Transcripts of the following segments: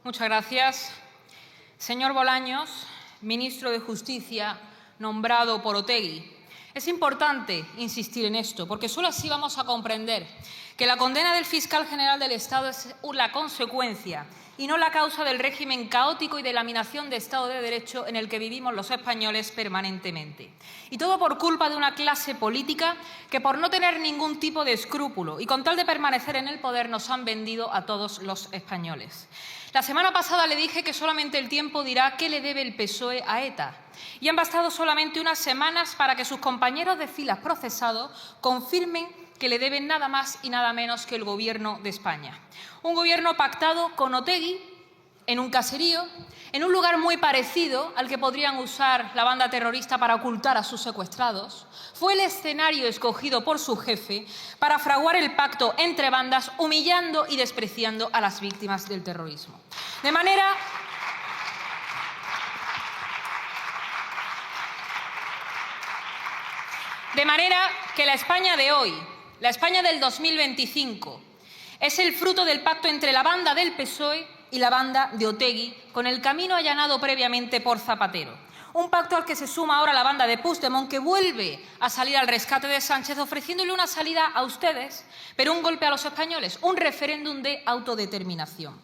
Muchas gracias. Señor Bolaños, ministro de Justicia nombrado por Otegi. Es importante insistir en esto, porque solo así vamos a comprender que la condena del fiscal general del Estado es la consecuencia y no la causa del régimen caótico y de laminación de Estado de Derecho en el que vivimos los españoles permanentemente. Y todo por culpa de una clase política que, por no tener ningún tipo de escrúpulo y con tal de permanecer en el poder, nos han vendido a todos los españoles. La semana pasada le dije que solamente el tiempo dirá qué le debe el PSOE a ETA. Y han bastado solamente unas semanas para que sus compañeros de filas procesados confirmen que le deben nada más y nada menos que el Gobierno de España. Un gobierno pactado con Otegi en un caserío, en un lugar muy parecido al que podrían usar la banda terrorista para ocultar a sus secuestrados. Fue el escenario escogido por su jefe para fraguar el pacto entre bandas, humillando y despreciando a las víctimas del terrorismo. De manera que la España de hoy, la España del 2025, es el fruto del pacto entre la banda del PSOE y la banda de Otegi, con el camino allanado previamente por Zapatero. Un pacto al que se suma ahora la banda de Puigdemont, que vuelve a salir al rescate de Sánchez, ofreciéndole una salida a ustedes, pero un golpe a los españoles, un referéndum de autodeterminación.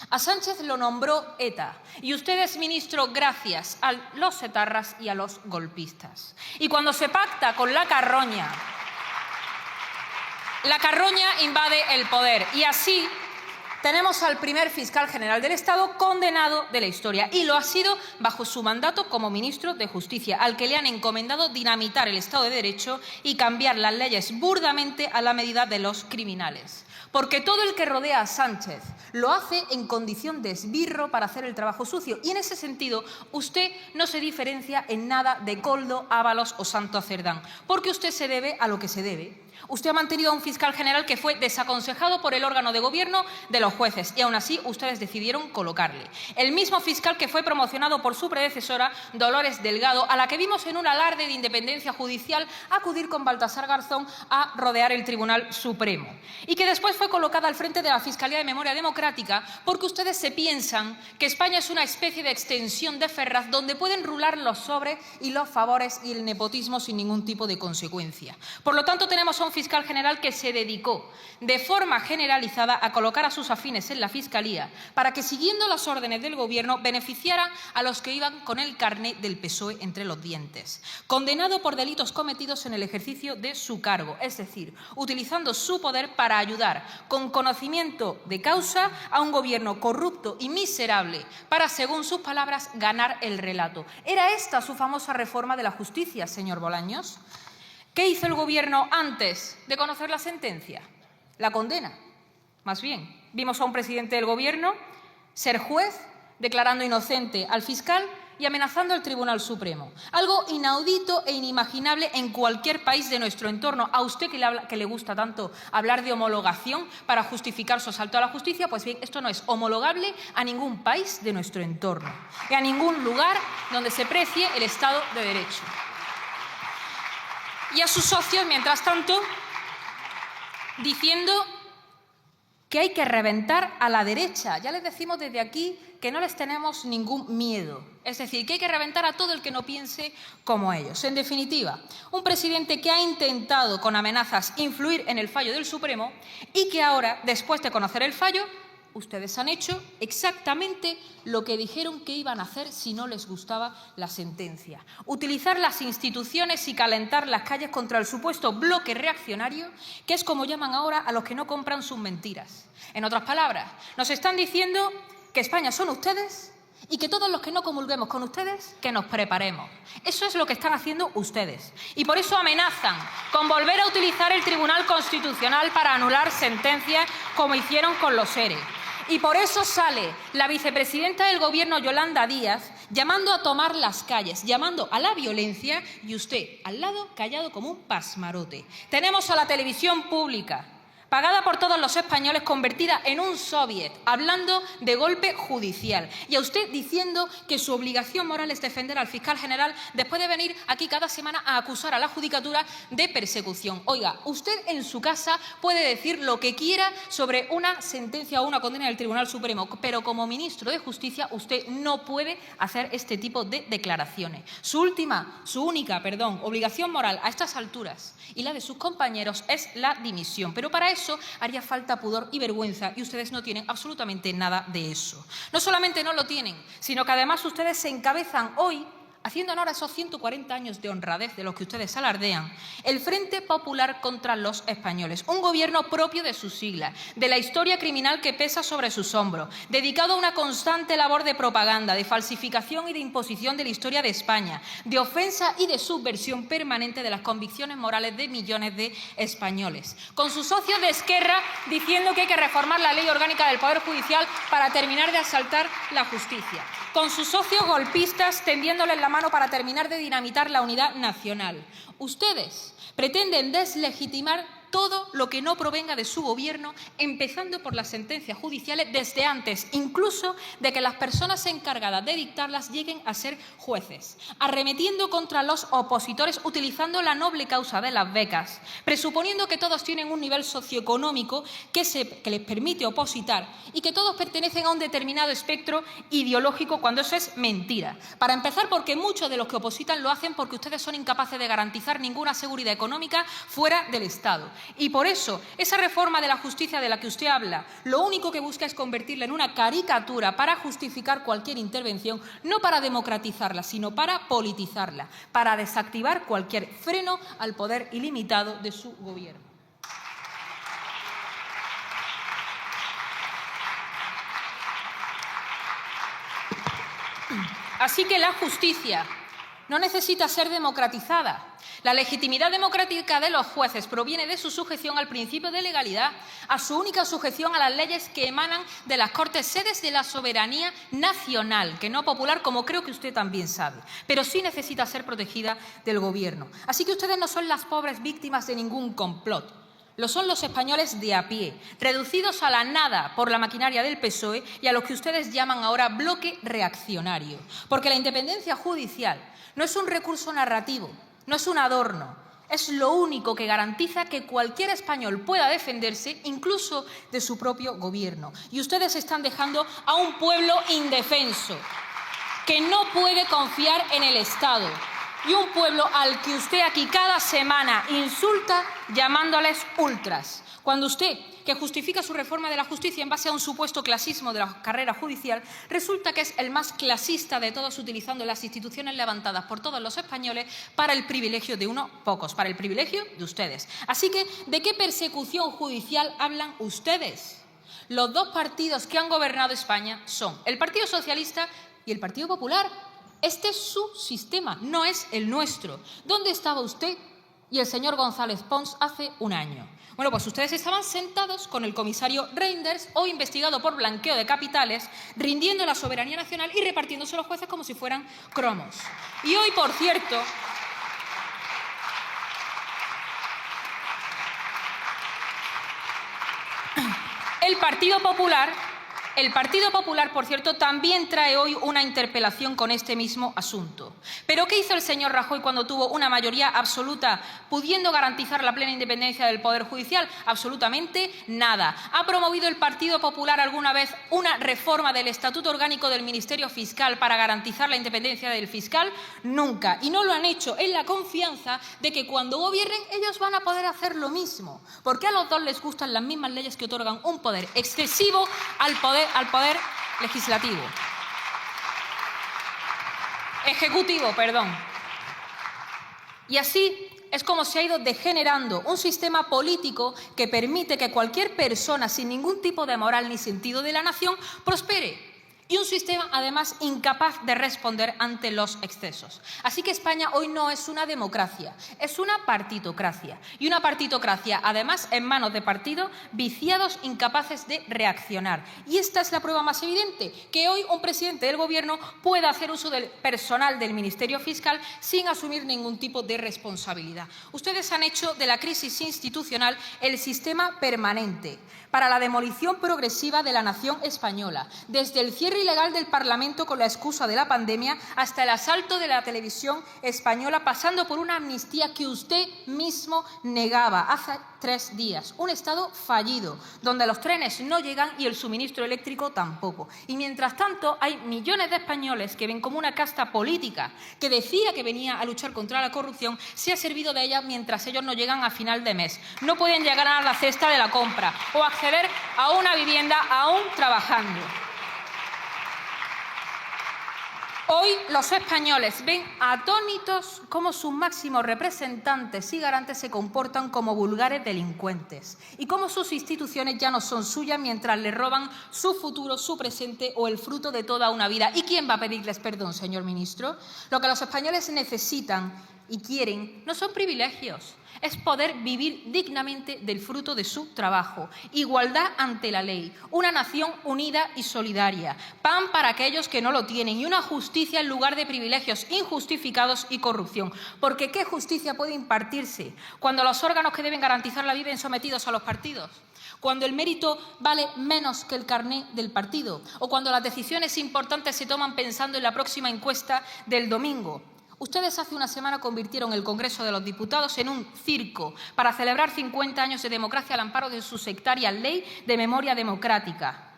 A Sánchez lo nombró ETA y ustedes, ministro, gracias a los etarras y a los golpistas. Y cuando se pacta con la carroña invade el poder y así tenemos al primer fiscal general del Estado condenado de la historia, y lo ha sido bajo su mandato como ministro de Justicia, al que le han encomendado dinamitar el Estado de Derecho y cambiar las leyes burdamente a la medida de los criminales. Porque todo el que rodea a Sánchez lo hace en condición de esbirro para hacer el trabajo sucio. Y en ese sentido, usted no se diferencia en nada de Koldo, Ábalos o Santos Cerdán, porque usted se debe a lo que se debe. Usted ha mantenido a un fiscal general que fue desaconsejado por el órgano de gobierno de los jueces y aún así ustedes decidieron colocarle. El mismo fiscal que fue promocionado por su predecesora, Dolores Delgado, a la que vimos en un alarde de independencia judicial acudir con Baltasar Garzón a rodear el Tribunal Supremo. Y que después fue colocada al frente de la Fiscalía de Memoria Democrática porque ustedes se piensan que España es una especie de extensión de Ferraz donde pueden rular los sobres y los favores y el nepotismo sin ningún tipo de consecuencia. Por lo tanto, tenemos a un fiscal general que se dedicó de forma generalizada a colocar a sus afines en la Fiscalía para que, siguiendo las órdenes del Gobierno, beneficiara a los que iban con el carné del PSOE entre los dientes. Condenado por delitos cometidos en el ejercicio de su cargo, es decir, utilizando su poder para ayudar con conocimiento de causa a un Gobierno corrupto y miserable para, según sus palabras, ganar el relato. ¿Era esta su famosa reforma de la justicia, señor Bolaños? ¿Qué hizo el Gobierno antes de conocer la sentencia? La condena. Más bien, vimos a un presidente del Gobierno ser juez, declarando inocente al fiscal y amenazando al Tribunal Supremo. Algo inaudito e inimaginable en cualquier país de nuestro entorno. A usted que le gusta tanto hablar de homologación para justificar su asalto a la justicia, pues bien, esto no es homologable a ningún país de nuestro entorno y a ningún lugar donde se precie el Estado de Derecho. Y a sus socios, mientras tanto, diciendo que hay que reventar a la derecha. Ya les decimos desde aquí que no les tenemos ningún miedo. Es decir, que hay que reventar a todo el que no piense como ellos. En definitiva, un presidente que ha intentado con amenazas influir en el fallo del Supremo y que ahora, después de conocer el fallo, ustedes han hecho exactamente lo que dijeron que iban a hacer si no les gustaba la sentencia. Utilizar las instituciones y calentar las calles contra el supuesto bloque reaccionario, que es como llaman ahora a los que no compran sus mentiras. En otras palabras, nos están diciendo que España son ustedes y que todos los que no comulguemos con ustedes, que nos preparemos. Eso es lo que están haciendo ustedes. Y por eso amenazan con volver a utilizar el Tribunal Constitucional para anular sentencias como hicieron con los ERE. Y por eso sale la vicepresidenta del Gobierno, Yolanda Díaz, llamando a tomar las calles, llamando a la violencia, y usted al lado callado como un pasmarote. Tenemos a la televisión pública pagada por todos los españoles, convertida en un soviet, hablando de golpe judicial. Y a usted diciendo que su obligación moral es defender al fiscal general después de venir aquí cada semana a acusar a la judicatura de persecución. Oiga, usted en su casa puede decir lo que quiera sobre una sentencia o una condena del Tribunal Supremo, pero como ministro de Justicia usted no puede hacer este tipo de declaraciones. Su única obligación moral a estas alturas y la de sus compañeros es la dimisión. Pero para eso haría falta pudor y vergüenza y ustedes no tienen absolutamente nada de eso. No solamente no lo tienen, sino que además ustedes se encabezan hoy, haciendo honor a esos 140 años de honradez de los que ustedes alardean, el Frente Popular contra los Españoles, un gobierno propio de sus siglas, de la historia criminal que pesa sobre sus hombros, dedicado a una constante labor de propaganda, de falsificación y de imposición de la historia de España, de ofensa y de subversión permanente de las convicciones morales de millones de españoles, con sus socios de Esquerra diciendo que hay que reformar la ley orgánica del Poder Judicial para terminar de asaltar la justicia, con sus socios golpistas tendiéndoles la mano para terminar de dinamitar la unidad nacional. Ustedes pretenden deslegitimar todo lo que no provenga de su gobierno, empezando por las sentencias judiciales desde antes, incluso de que las personas encargadas de dictarlas lleguen a ser jueces, arremetiendo contra los opositores utilizando la noble causa de las becas, presuponiendo que todos tienen un nivel socioeconómico que les permite opositar y que todos pertenecen a un determinado espectro ideológico, cuando eso es mentira. Para empezar, porque muchos de los que opositan lo hacen porque ustedes son incapaces de garantizar ninguna seguridad económica fuera del Estado. Y por eso, esa reforma de la justicia de la que usted habla, lo único que busca es convertirla en una caricatura para justificar cualquier intervención, no para democratizarla, sino para politizarla, para desactivar cualquier freno al poder ilimitado de su gobierno. Así que la justicia no necesita ser democratizada. La legitimidad democrática de los jueces proviene de su sujeción al principio de legalidad, a su única sujeción a las leyes que emanan de las Cortes, sedes de la soberanía nacional, que no popular, como creo que usted también sabe, pero sí necesita ser protegida del Gobierno. Así que ustedes no son las pobres víctimas de ningún complot. Lo son los españoles de a pie, reducidos a la nada por la maquinaria del PSOE y a los que ustedes llaman ahora bloque reaccionario. Porque la independencia judicial no es un recurso narrativo, no es un adorno, es lo único que garantiza que cualquier español pueda defenderse, incluso de su propio gobierno. Y ustedes están dejando a un pueblo indefenso, que no puede confiar en el Estado, y un pueblo al que usted aquí cada semana insulta llamándoles ultras. Cuando usted, que justifica su reforma de la justicia en base a un supuesto clasismo de la carrera judicial, resulta que es el más clasista de todos, utilizando las instituciones levantadas por todos los españoles para el privilegio de unos pocos, para el privilegio de ustedes. Así que, ¿de qué persecución judicial hablan ustedes? Los dos partidos que han gobernado España son el Partido Socialista y el Partido Popular. Este es su sistema, no es el nuestro. ¿Dónde estaba usted y el señor González Pons hace un año? Bueno, pues ustedes estaban sentados con el comisario Reinders, hoy investigado por blanqueo de capitales, rindiendo la soberanía nacional y repartiéndose los jueces como si fueran cromos. Y hoy, por cierto, el Partido Popular, por cierto, también trae hoy una interpelación con este mismo asunto. ¿Pero qué hizo el señor Rajoy cuando tuvo una mayoría absoluta, pudiendo garantizar la plena independencia del Poder Judicial? Absolutamente nada. ¿Ha promovido el Partido Popular alguna vez una reforma del Estatuto Orgánico del Ministerio Fiscal para garantizar la independencia del fiscal? Nunca. Y no lo han hecho en la confianza de que cuando gobiernen ellos van a poder hacer lo mismo. Porque a los dos les gustan las mismas leyes que otorgan un poder excesivo al poder legislativo. Ejecutivo, perdón. Y así es como se ha ido degenerando un sistema político que permite que cualquier persona sin ningún tipo de moral ni sentido de la nación prospere y un sistema, además, incapaz de responder ante los excesos. Así que España hoy no es una democracia, es una partitocracia. Y una partitocracia, además, en manos de partidos viciados, incapaces de reaccionar. Y esta es la prueba más evidente, que hoy un presidente del Gobierno pueda hacer uso del personal del Ministerio Fiscal sin asumir ningún tipo de responsabilidad. Ustedes han hecho de la crisis institucional el sistema permanente para la demolición progresiva de la nación española, desde el cierre ilegal del Parlamento con la excusa de la pandemia hasta el asalto de la televisión española, pasando por una amnistía que usted mismo negaba hace 3 días. Un Estado fallido, donde los trenes no llegan y el suministro eléctrico tampoco. Y mientras tanto hay millones de españoles que ven como una casta política que decía que venía a luchar contra la corrupción se ha servido de ella mientras ellos no llegan a final de mes. No pueden llegar a la cesta de la compra o acceder a una vivienda aún trabajando. Hoy los españoles ven atónitos cómo sus máximos representantes y garantes se comportan como vulgares delincuentes y cómo sus instituciones ya no son suyas mientras les roban su futuro, su presente o el fruto de toda una vida. ¿Y quién va a pedirles perdón, señor ministro? Lo que los españoles necesitan y quieren no son privilegios, es poder vivir dignamente del fruto de su trabajo, igualdad ante la ley, una nación unida y solidaria, pan para aquellos que no lo tienen y una justicia en lugar de privilegios injustificados y corrupción. Porque ¿qué justicia puede impartirse cuando los órganos que deben garantizarla viven sometidos a los partidos? Cuando el mérito vale menos que el carné del partido o cuando las decisiones importantes se toman pensando en la próxima encuesta del domingo. Ustedes hace una semana convirtieron el Congreso de los Diputados en un circo para celebrar 50 años de democracia al amparo de su sectaria ley de memoria democrática.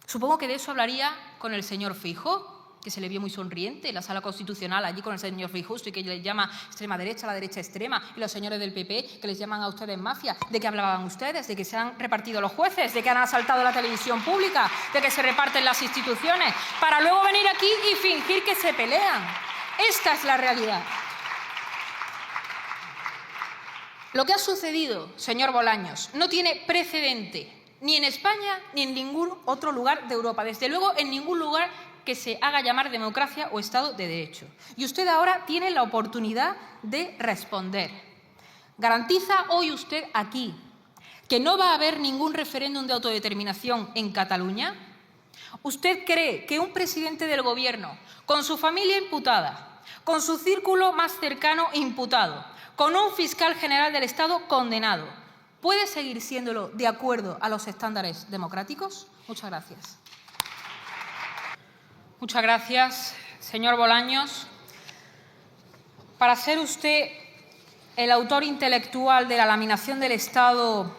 Supongo que de eso hablaría con el señor Feijóo, que se le vio muy sonriente en la sala constitucional allí con el señor Feijóo, y que les llama extrema derecha a la derecha extrema, y los señores del PP que les llaman a ustedes mafia. ¿De qué hablaban ustedes? ¿De que se han repartido los jueces? ¿De que han asaltado la televisión pública? ¿De que se reparten las instituciones? Para luego venir aquí y fingir que se pelean. Esta es la realidad. Lo que ha sucedido, señor Bolaños, no tiene precedente ni en España ni en ningún otro lugar de Europa. Desde luego, en ningún lugar que se haga llamar democracia o Estado de Derecho. Y usted ahora tiene la oportunidad de responder. ¿Garantiza hoy usted aquí que no va a haber ningún referéndum de autodeterminación en Cataluña? ¿Usted cree que un presidente del Gobierno, con su familia imputada, con su círculo más cercano imputado, con un fiscal general del Estado condenado, puede seguir siéndolo de acuerdo a los estándares democráticos? Muchas gracias. Muchas gracias, señor Bolaños. Para ser usted el autor intelectual de la laminación del Estado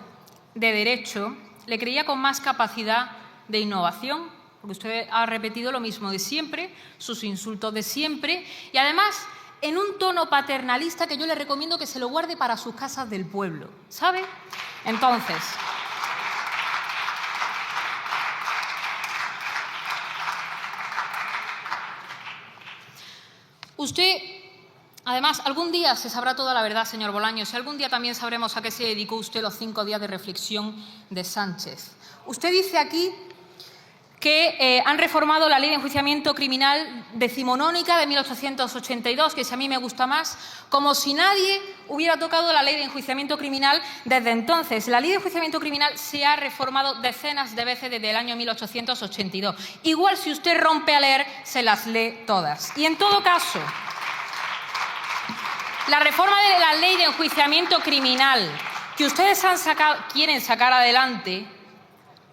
de Derecho, le creía con más capacidad de innovación, porque usted ha repetido lo mismo de siempre, sus insultos de siempre, y además en un tono paternalista que yo le recomiendo que se lo guarde para sus casas del pueblo, ¿sabe? Entonces, usted, además, algún día se sabrá toda la verdad, señor Bolaños, y algún día también sabremos a qué se dedicó usted los 5 días de reflexión de Sánchez. Usted dice aquí que han reformado la Ley de Enjuiciamiento Criminal decimonónica de 1882, que si a mí me gusta más, como si nadie hubiera tocado la Ley de Enjuiciamiento Criminal desde entonces. La Ley de Enjuiciamiento Criminal se ha reformado decenas de veces desde el año 1882. Igual si usted rompe a leer, se las lee todas. Y en todo caso, la reforma de la Ley de Enjuiciamiento Criminal que ustedes quieren sacar adelante,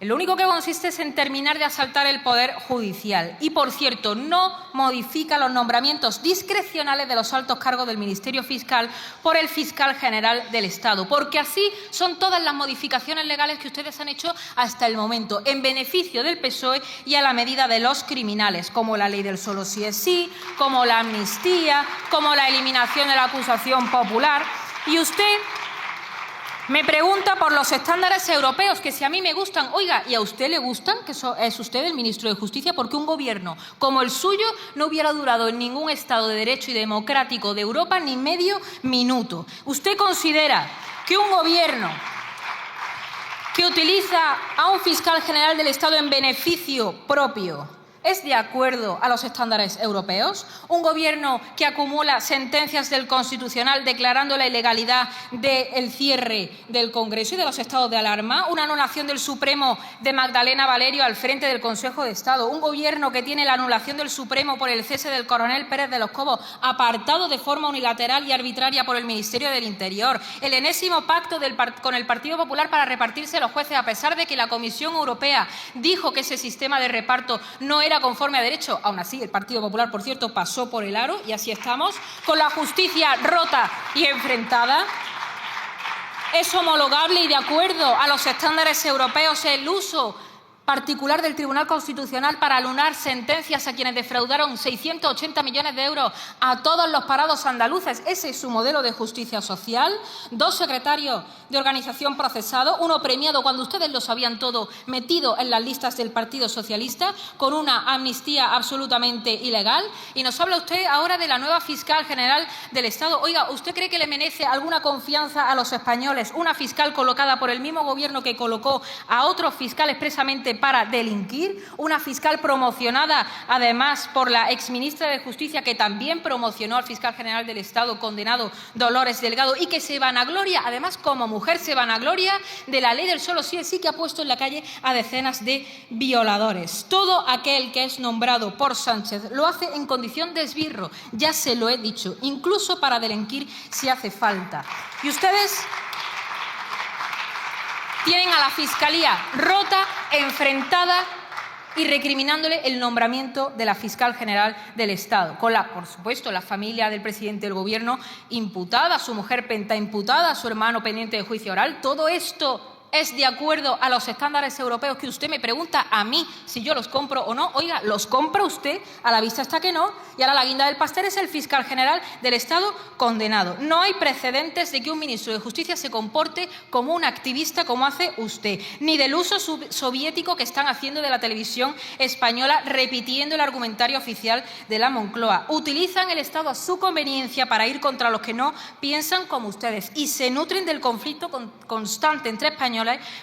lo único que consiste es en terminar de asaltar el Poder Judicial. Y, por cierto, no modifica los nombramientos discrecionales de los altos cargos del Ministerio Fiscal por el Fiscal General del Estado, porque así son todas las modificaciones legales que ustedes han hecho hasta el momento, en beneficio del PSOE y a la medida de los criminales, como la ley del solo sí es sí, como la amnistía, como la eliminación de la acusación popular. Y usted me pregunta por los estándares europeos, que si a mí me gustan, oiga, ¿y a usted le gustan? Que es usted el ministro de Justicia, porque un gobierno como el suyo no hubiera durado en ningún Estado de Derecho y democrático de Europa ni medio minuto. ¿Usted considera que un gobierno que utiliza a un fiscal general del Estado en beneficio propio, ¿es de acuerdo a los estándares europeos? ¿Un gobierno que acumula sentencias del Constitucional declarando la ilegalidad del cierre del Congreso y de los estados de alarma? ¿Una anulación del Supremo de Magdalena Valerio al frente del Consejo de Estado? ¿Un gobierno que tiene la anulación del Supremo por el cese del coronel Pérez de los Cobos, apartado de forma unilateral y arbitraria por el Ministerio del Interior? ¿El enésimo pacto con el Partido Popular para repartirse los jueces, a pesar de que la Comisión Europea dijo que ese sistema de reparto no era conforme a derecho? Aún así, el Partido Popular, por cierto, pasó por el aro y así estamos, con la justicia rota y enfrentada. ¿Es homologable y de acuerdo a los estándares europeos el uso particular del Tribunal Constitucional para anular sentencias a quienes defraudaron 680 millones de euros a todos los parados andaluces? ¿Ese es su modelo de justicia social? 2 secretarios de organización procesados, uno premiado cuando ustedes lo sabían todo, metido en las listas del Partido Socialista, con una amnistía absolutamente ilegal. Y nos habla usted ahora de la nueva fiscal general del Estado. Oiga, ¿usted cree que le merece alguna confianza a los españoles una fiscal colocada por el mismo gobierno que colocó a otro fiscal expresamente para delinquir? Una fiscal promocionada además por la exministra de Justicia, que también promocionó al fiscal general del Estado condenado, Dolores Delgado, y que se vanagloria, además como mujer se vanagloria de la ley del solo sí es sí, que ha puesto en la calle a decenas de violadores. Todo aquel que es nombrado por Sánchez lo hace en condición de esbirro, ya se lo he dicho, incluso para delinquir si hace falta. Y ustedes tienen a la Fiscalía rota, enfrentada y recriminándole el nombramiento de la fiscal general del Estado, con por supuesto, la familia del presidente del Gobierno imputada, su mujer pentaimputada, su hermano pendiente de juicio oral. Todo esto ¿es de acuerdo a los estándares europeos que usted me pregunta a mí si yo los compro o no? Oiga, ¿los compra usted? A la vista está que no. Y ahora la guinda del pastel es el fiscal general del Estado condenado. No hay precedentes de que un ministro de Justicia se comporte como un activista como hace usted, ni del uso soviético que están haciendo de la televisión española, repitiendo el argumentario oficial de la Moncloa. Utilizan el Estado a su conveniencia para ir contra los que no piensan como ustedes y se nutren del conflicto constante entre españoles,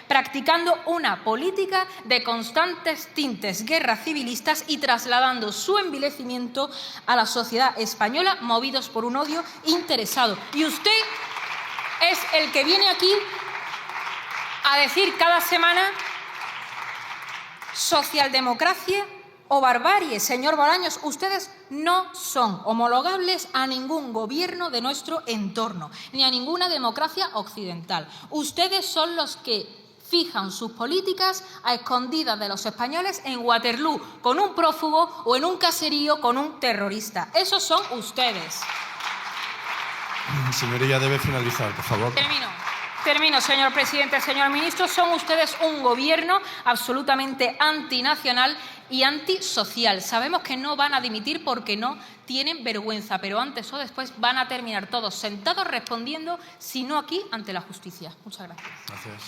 practicando una política de constantes tintes guerra civilistas y trasladando su envilecimiento a la sociedad española, movidos por un odio interesado. Y usted es el que viene aquí a decir cada semana socialdemocracia o barbarie. Señor Bolaños, ustedes no son homologables a ningún gobierno de nuestro entorno, ni a ninguna democracia occidental. Ustedes son los que fijan sus políticas a escondidas de los españoles en Waterloo con un prófugo o en un caserío con un terrorista. Esos son ustedes. Señoría, debe finalizar, por favor. Termino, señor presidente. Señor ministro, son ustedes un gobierno absolutamente antinacional y antisocial. Sabemos que no van a dimitir porque no tienen vergüenza, pero antes o después van a terminar todos sentados respondiendo, si no aquí, ante la justicia. Muchas gracias. Gracias.